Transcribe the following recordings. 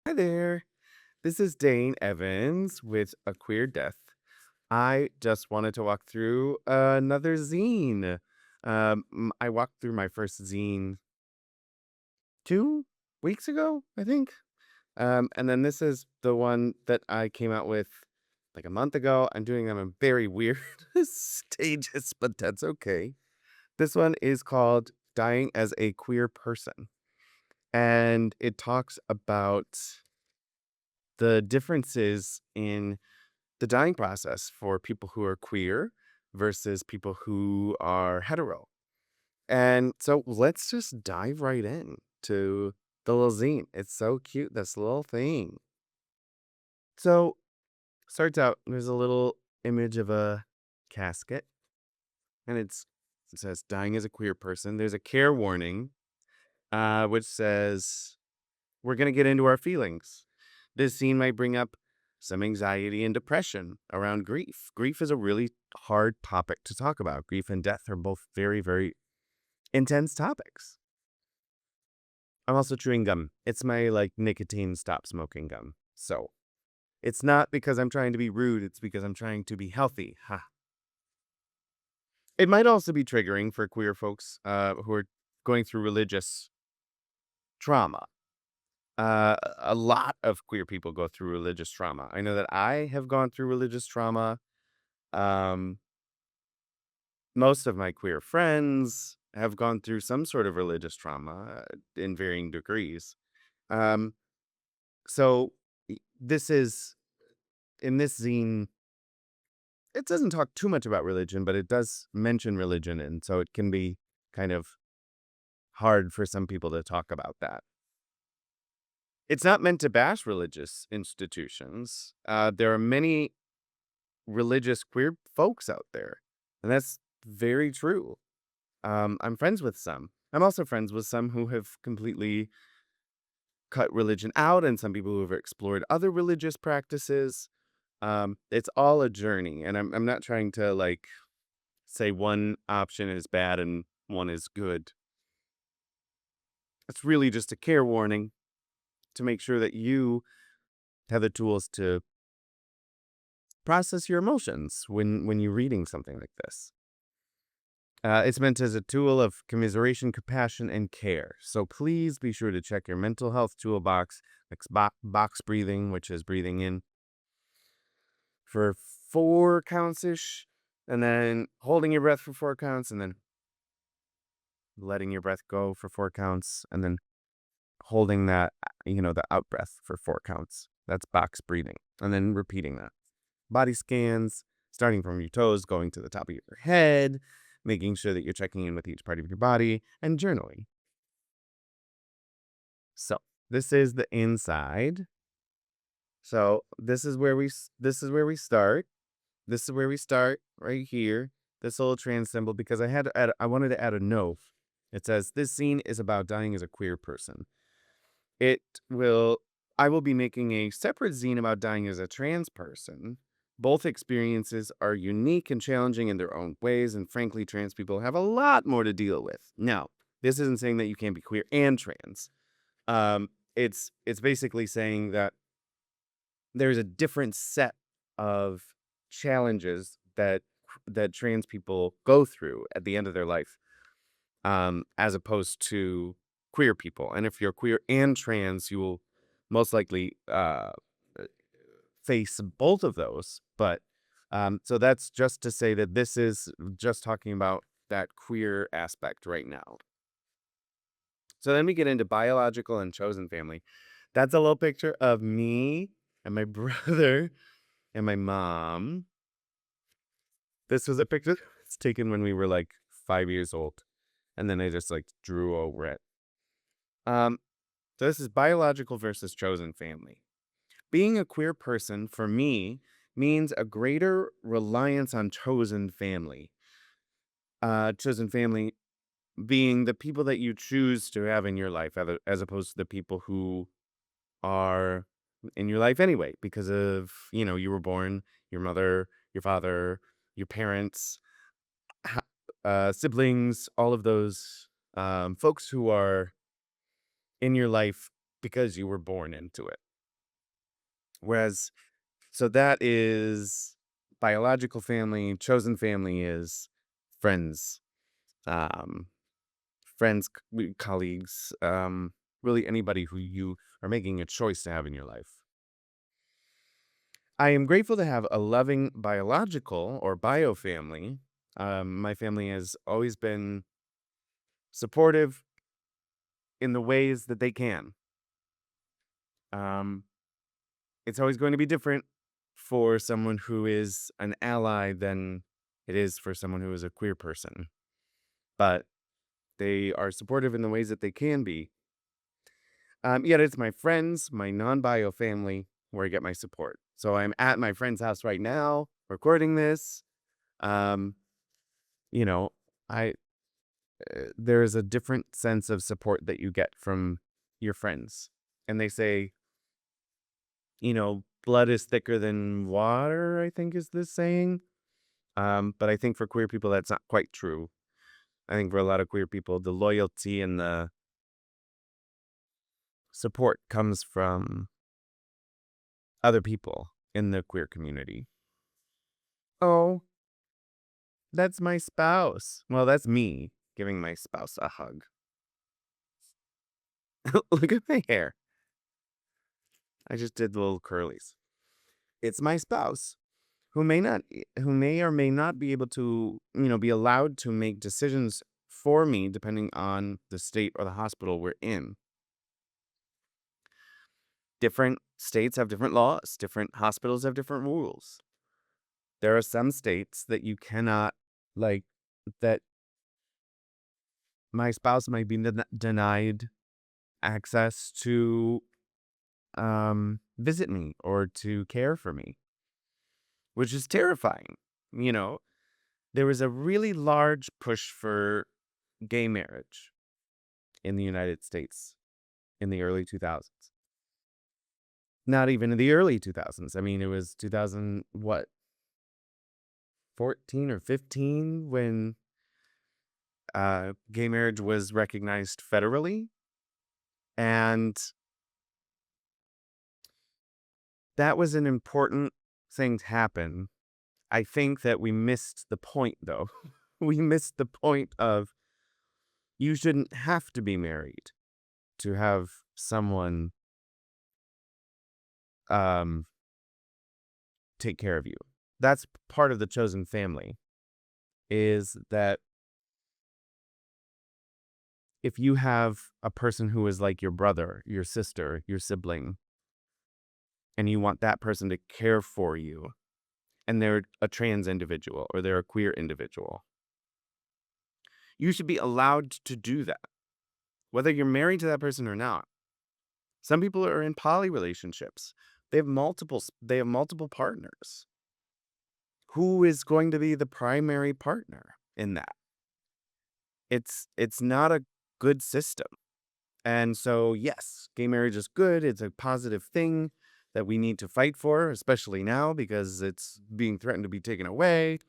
Hi there. This is Dane Evans with A Queer Death. I just wanted to walk through another zine. I walked through my first zine 2 weeks ago, I think. And then this is the one that I came out with like a month ago. I'm doing them in very weird stages, but that's okay. This one is called Dying as a Queer Person. And it talks about the differences in the dying process for people who are queer versus people who are hetero. And so let's just dive right in to the little zine. It's so cute, this little thing. So starts out, there's a little image of a casket, and it says dying as a queer person. There's a care warning, which says we're going to get into our feelings. This scene might bring up some anxiety and depression around grief. Grief is a really hard topic to talk about. Grief and death are both very, very intense topics. I'm also chewing gum. It's my like nicotine stop smoking gum. So it's not because I'm trying to be rude, it's because I'm trying to be healthy. Ha. It might also be triggering for queer folks who are going through religious trauma. A lot of queer people go through religious trauma. I know that I have gone through religious trauma. Um, Most of my queer friends have gone through some sort of religious trauma in varying degrees. Um, so this is in this zine. It doesn't talk too much about religion, but it does mention religion, and so it can be kind of hard for some people to talk about that. It's not meant to bash religious institutions. There are many religious queer folks out there, and that's very true. I'm friends with some. I'm also friends with some who have completely cut religion out, and some people who have explored other religious practices. It's all a journey, and I'm not trying to like say one option is bad and one is good. It's really just a care warning to make sure that you have the tools to process your emotions when you're reading something like this. It's meant as a tool of commiseration, compassion, and care. So please be sure to check your mental health toolbox, like box breathing, which is breathing in for 4 counts ish, and then holding your breath for 4 counts, and then letting your breath go for 4 counts, and then holding that, the out breath for 4 counts. That's box breathing, and then repeating that. Body scans, starting from your toes, going to the top of your head, making sure that you're checking in with each part of your body, and journaling. So this is the inside. So this is where we start. This is where we start right here. This little trans symbol because I wanted to add a note. It says this scene is about dying as a queer person. It will I will be making a separate zine about dying as a trans person. Both experiences are unique and challenging in their own ways, and frankly, trans people have a lot more to deal with. Now, this isn't saying that you can't be queer and trans. It's basically saying that there's a different set of challenges that trans people go through at the end of their life, as opposed to queer people. And if you're queer and trans, you will most likely face both of those. But so that's just to say that this is just talking about that queer aspect right now. So then we get into biological and chosen family. That's a little picture of me and my brother and my mom. This was a picture that's taken when we were like 5 years old. And then I just like drew over it. Um, so this is biological versus chosen family. Being a queer person for me means a greater reliance on chosen family. Chosen family being the people that you choose to have in your life, as opposed to the people who are in your life anyway, because of, you were born, your mother, your father, your parents, siblings, all of those folks who are in your life because you were born into it. Whereas, so that is biological family, chosen family is friends, um, colleagues, really anybody who you are making a choice to have in your life. I am grateful to have a loving biological or bio family. My family has always been supportive in the ways that they can. Um, it's always going to be different for someone who is an ally than it is for someone who is a queer person. But they are supportive in the ways that they can be. Yet it's my friends, my non-bio family, where I get my support. So I'm at my friend's house right now, recording this. Um, you know, I there is a different sense of support that you get from your friends, and they say, blood is thicker than water, I think is this saying. But I think for queer people, that's not quite true. I think for a lot of queer people, the loyalty and the support comes from other people in the queer community. Oh, that's my spouse. Well, that's me giving my spouse a hug. Look at my hair. I just did little curlies. It's my spouse who may or may not be able to, be allowed to make decisions for me depending on the state or the hospital we're in. Different states have different laws, different hospitals have different rules. There are some states that you cannot, like, that my spouse might be denied access to visit me or to care for me, which is terrifying. You know, there was a really large push for gay marriage in the United States in the early 2000s. Not even in the early 2000s. I mean, it was 2000, what, 14 or 15 when gay marriage was recognized federally. And that was an important thing to happen. I think that we missed the point, though. We missed the point of you shouldn't have to be married to have someone um, take care of you. That's part of the chosen family, is that if you have a person who is like your brother, your sister, your sibling, and you want that person to care for you, and they're a trans individual or they're a queer individual, you should be allowed to do that, whether you're married to that person or not. Some people are in poly relationships. They have multiple partners. Who is going to be the primary partner in that? It's not a good system. And so, yes, gay marriage is good. It's a positive thing that we need to fight for, especially now because it's being threatened to be taken away.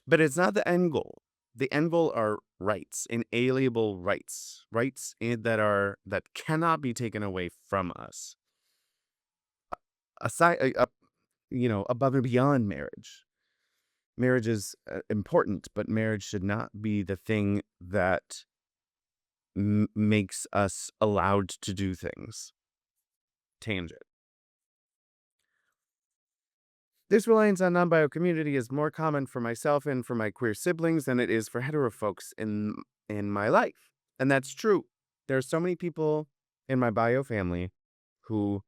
But it's not the end goal. The end goal are rights, inalienable rights, that cannot be taken away from us. Aside, above and beyond marriage. Marriage is important, but marriage should not be the thing that makes us allowed to do things. Tangent. This reliance on non-bio community is more common for myself and for my queer siblings than it is for hetero folks in my life. And that's true. There are so many people in my bio family who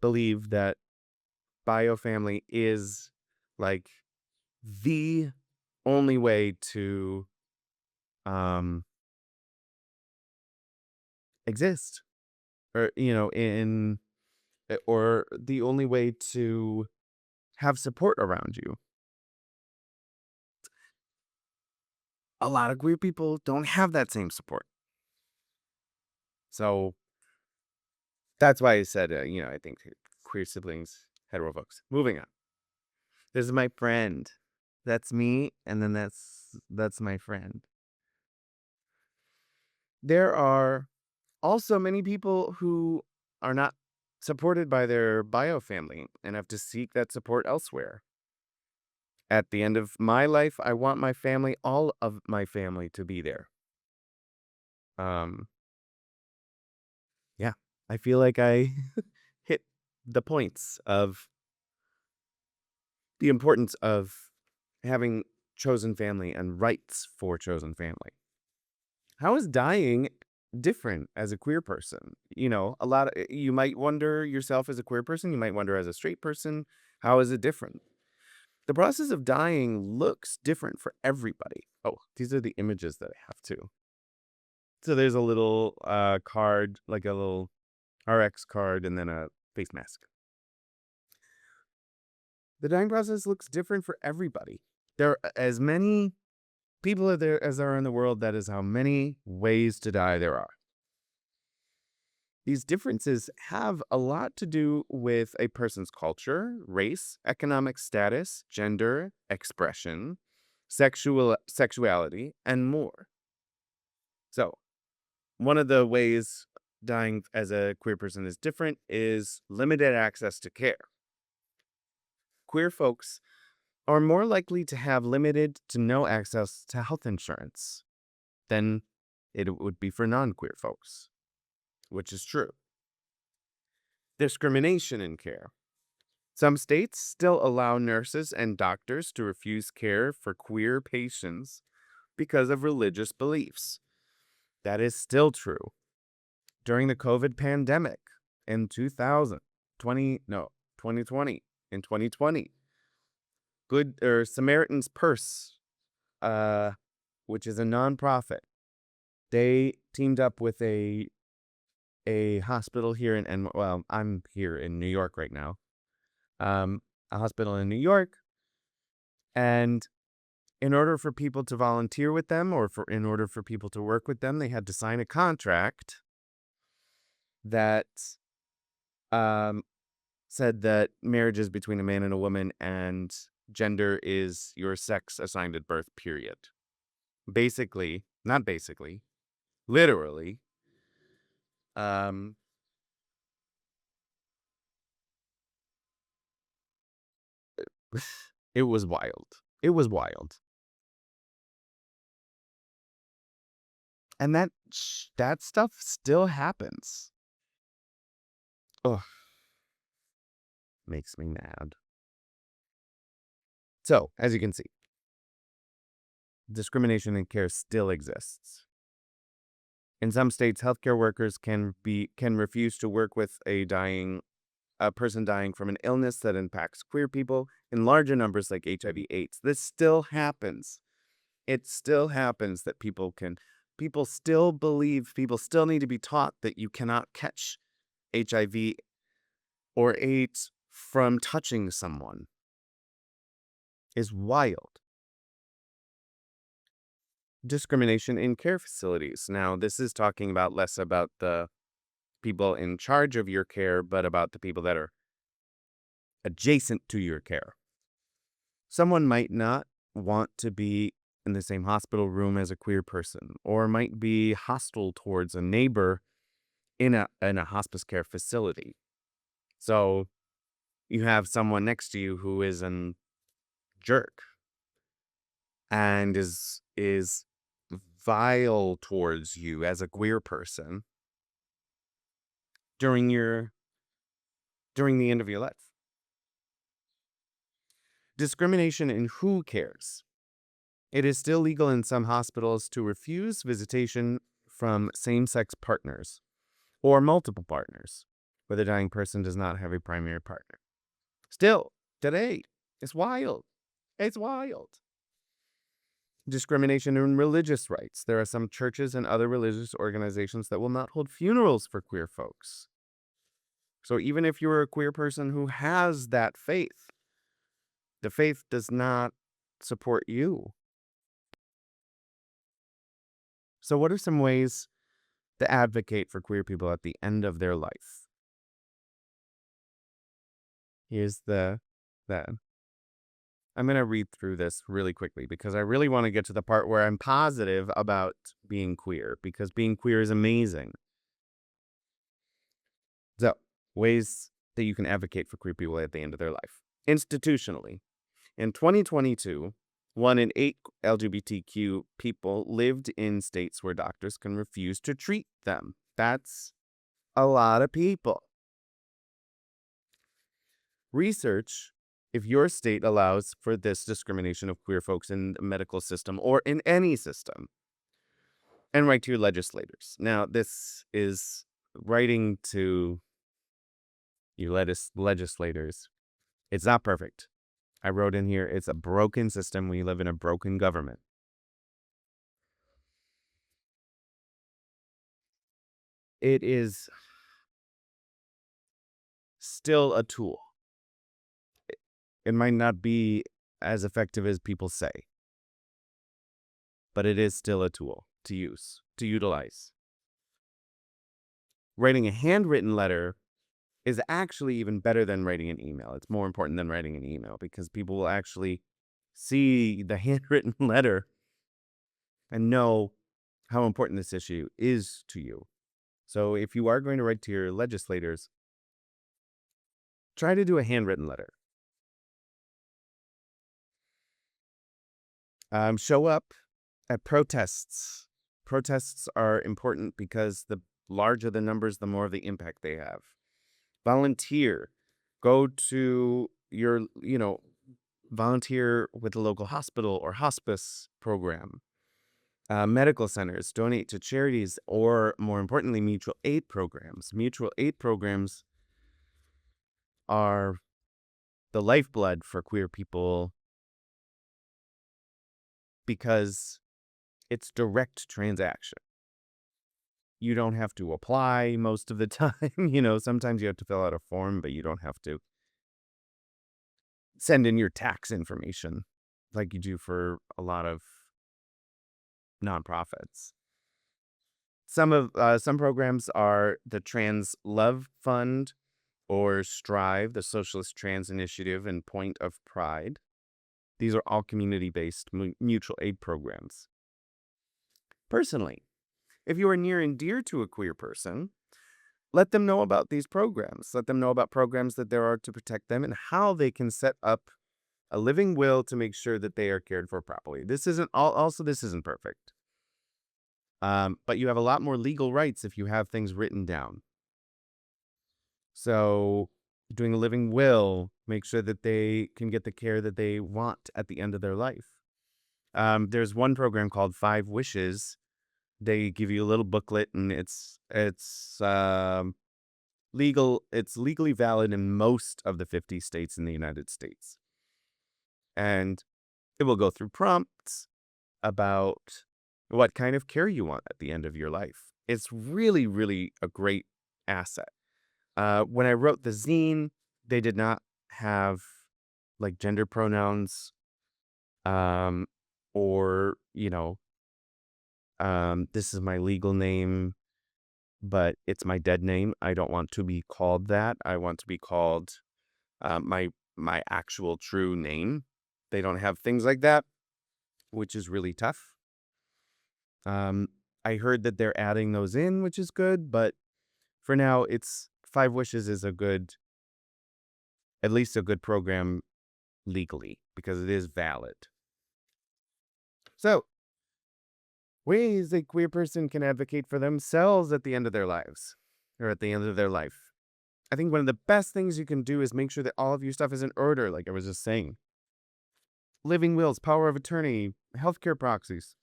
believe that bio family is like the only way to um exist, or or the only way to have support around you. A lot of queer people don't have that same support. So that's why I said, I think queer siblings, hetero folks. Moving on. This is my friend. That's me, and then that's my friend. There are also many people who are not supported by their bio family and have to seek that support elsewhere. At the end of my life, I want my family, all of my family, to be there. Um, yeah, I feel like I hit the points of the importance of having chosen family and rights for chosen family. How is dying different as a queer person? You might wonder yourself as a queer person, you might wonder as a straight person, how is it different? The process of dying looks different for everybody. Oh, these are the images that I have too. So there's a little card, like a little RX card, and then a face mask. The dying process looks different for everybody. There are as many people are there as there are in the world. That is how many ways to die there are. These differences have a lot to do with a person's culture, race, economic status, gender, expression, sexuality, and more. So, one of the ways dying as a queer person is different is limited access to care. Queer folks are more likely to have limited to no access to health insurance than it would be for non-queer folks, which is true. Discrimination in care. Some states still allow nurses and doctors to refuse care for queer patients because of religious beliefs. That is still true. During the COVID pandemic in 2020, in 2020, Samaritan's Purse, which is a nonprofit, they teamed up with a hospital here well, I'm here in New York right now. A hospital in New York, and in order for people to volunteer with them, or in order for people to work with them, they had to sign a contract that um, said that marriage is between a man and a woman, and gender is your sex assigned at birth, period. Basically, not basically, literally, um, it was wild. It was wild. And that stuff still happens. Ugh, makes me mad. So, as you can see, discrimination in care still exists. In some states, healthcare workers can refuse to work with a person dying from an illness that impacts queer people in larger numbers, like HIV/AIDS. This still happens. It still happens that people still need to be taught that you cannot catch HIV or AIDS from touching someone. Is wild. Discrimination in care facilities. Now, this is talking about less about the people in charge of your care, but about the people that are adjacent to your care. Someone might not want to be in the same hospital room as a queer person, or might be hostile towards a neighbor in a hospice care facility. So you have someone next to you who is a jerk and is vile towards you as a queer person during the end of your life. Discrimination in who cares. It is still legal in some hospitals to refuse visitation from same-sex partners or multiple partners where the dying person does not have a primary partner. Still, today, it's wild. It's wild. Discrimination in religious rights. There are some churches and other religious organizations that will not hold funerals for queer folks. So even if you're a queer person who has that faith, the faith does not support you. So what are some ways to advocate for queer people at the end of their life? Here's that. I'm going to read through this really quickly because I really want to get to the part where I'm positive about being queer, because being queer is amazing. So, Ways that you can advocate for queer people at the end of their life. Institutionally, in 2022, 1 in 8 LGBTQ people lived in states where doctors can refuse to treat them. That's a lot of people. Research if your state allows for this discrimination of queer folks in the medical system or in any system, and write to your legislators. Now, this is writing to your legislators. It's not perfect. I wrote in here, it's a broken system. We live in a broken government. It is still a tool. It might not be as effective as people say, but it is still a tool to use, to utilize. Writing a handwritten letter is actually even better than writing an email. It's more important than writing an email because people will actually see the handwritten letter and know how important this issue is to you. So if you are going to write to your legislators, try to do a handwritten letter. Show up at protests. Protests are important because the larger the numbers, the more of the impact they have. Volunteer. Go to your, volunteer with a local hospital or hospice program. Medical centers, donate to charities, or more importantly, mutual aid programs. Mutual aid programs are the lifeblood for queer people because it's direct transaction. You don't have to apply most of the time. Sometimes you have to fill out a form, but you don't have to send in your tax information like you do for a lot of nonprofits. Some programs are the Trans Love Fund or Strive, the Socialist Trans Initiative, and Point of Pride. These are all community-based mutual aid programs. Personally, if you are near and dear to a queer person, let them know about these programs. Let them know about programs that there are to protect them and how they can set up a living will to make sure that they are cared for properly. This isn't perfect. But you have a lot more legal rights if you have things written down. So doing a living will, make sure that they can get the care that they want at the end of their life. There's one program called 5 Wishes. They give you a little booklet, and it's legal. It's legally valid in most of the 50 states in the United States. And it will go through prompts about what kind of care you want at the end of your life. It's really, really a great asset. When I wrote the zine, they did not have like gender pronouns, or, this is my legal name, but it's my dead name. I don't want to be called that. I want to be called my actual true name. They don't have things like that, which is really tough. I heard that they're adding those in, which is good, but for now, it's 5 Wishes is at least a good program legally because it is valid. So, ways a queer person can advocate for themselves at the end of their lives or at the end of their life. I think one of the best things you can do is make sure that all of your stuff is in order, like I was just saying. Living wills, power of attorney, healthcare proxies.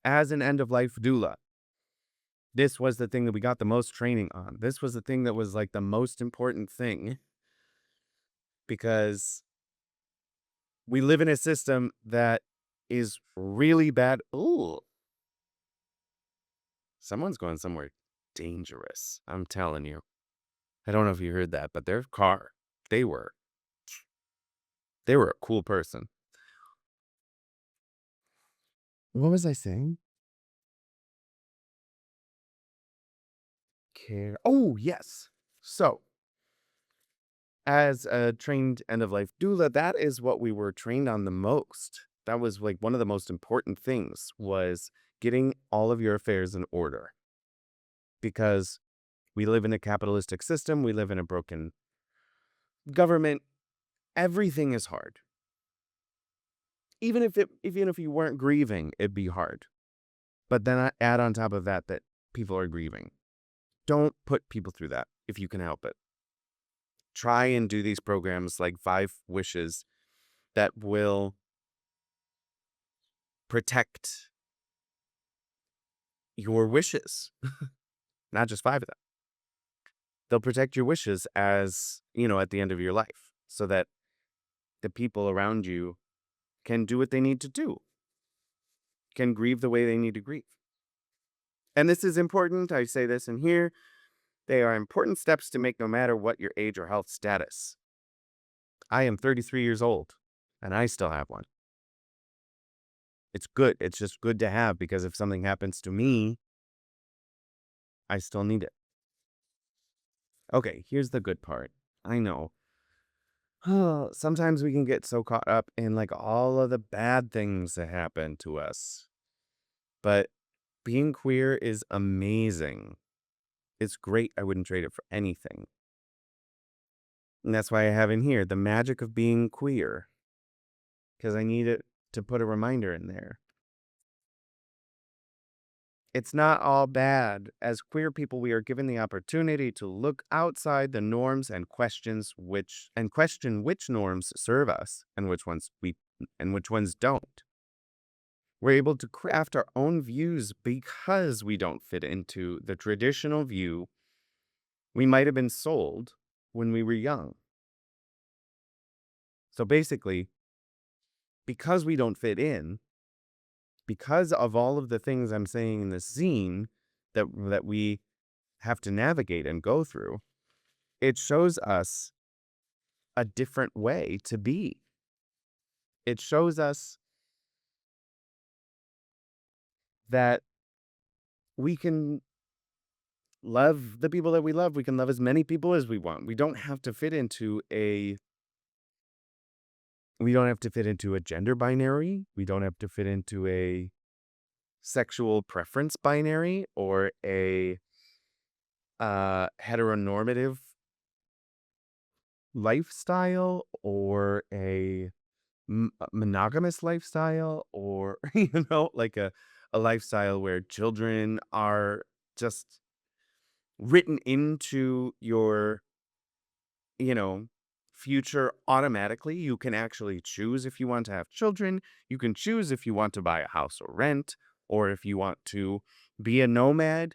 As an end of life doula, this was the thing that we got the most training on. This was the thing that was like the most important thing because we live in a system that is really bad. Ooh, someone's going somewhere dangerous. I'm telling you. I don't know if you heard that, but their car, they were a cool person. What was I saying? Care. Oh, yes. So, as a trained end of life doula, that is what we were trained on the most. That was like one of the most important things was getting all of your affairs in order. Because We live in a capitalistic system. We live in a broken government. Everything is hard. Even if you weren't grieving, it'd be hard. But then I add on top of that people are grieving. Don't put people through that if you can help it. Try and do these programs like 5 Wishes that will protect your wishes, not just 5 of them. They'll protect your wishes as, at the end of your life so that the people around you can do what they need to do, can grieve the way they need to grieve. And this is important. I say this in here. They are important steps to make no matter what your age or health status. I am 33 years old and I still have one. It's good. It's just good to have because if something happens to me, I still need it. Okay, here's the good part. I know. Oh, sometimes we can get so caught up in like all of the bad things that happen to us. But being queer is amazing. It's great. I wouldn't trade it for anything. And that's why I have in here the magic of being queer. Because I need it to put a reminder in there. It's not all bad. As queer people, we are given the opportunity to look outside the norms and question which norms serve us and which ones don't. We're able to craft our own views because we don't fit into the traditional view we might have been sold when we were young. So basically, because we don't fit in, because of all of the things I'm saying in this zine that we have to navigate and go through, it shows us a different way to be. It shows us that we can love the people that we love. We can love as many people as we want. We don't have to fit into a gender binary. We don't have to fit into a sexual preference binary or a heteronormative lifestyle or a monogamous lifestyle or like a lifestyle where children are just written into your future automatically. You can actually choose if you want to have children. You can choose if you want to buy a house or rent, or if you want to be a nomad.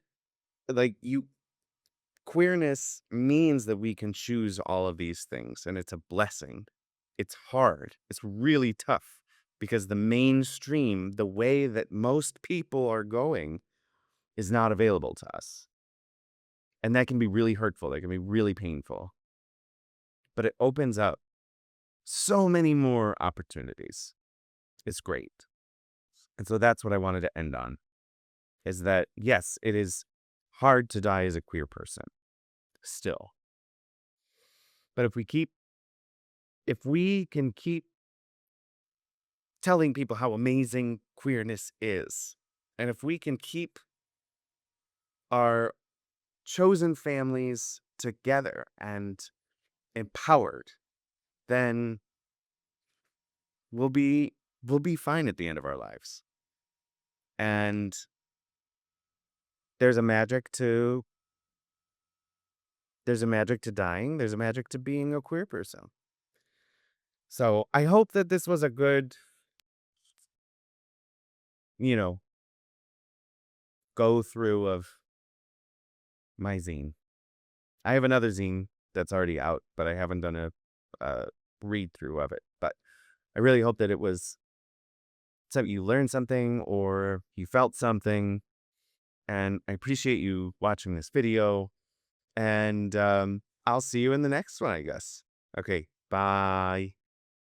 Like queerness means that we can choose all of these things, and it's a blessing. It's hard. It's really tough because the mainstream, the way that most people are going, is not available to us. And that can be really hurtful. That can be really painful. But it opens up so many more opportunities. It's great. And so that's what I wanted to end on, is that, yes, it is hard to die as a queer person still. But if we can keep telling people how amazing queerness is, and if we can keep our chosen families together and empowered, then we'll be fine at the end of our lives. And there's a magic to dying. There's a magic to being a queer person. So I hope that this was a good, go through of my zine. I have another zine that's already out, but I haven't done a read through of it. But I really hope that it was so you learned something or you felt something. And I appreciate you watching this video. And I'll see you in the next one, I guess. Okay, bye.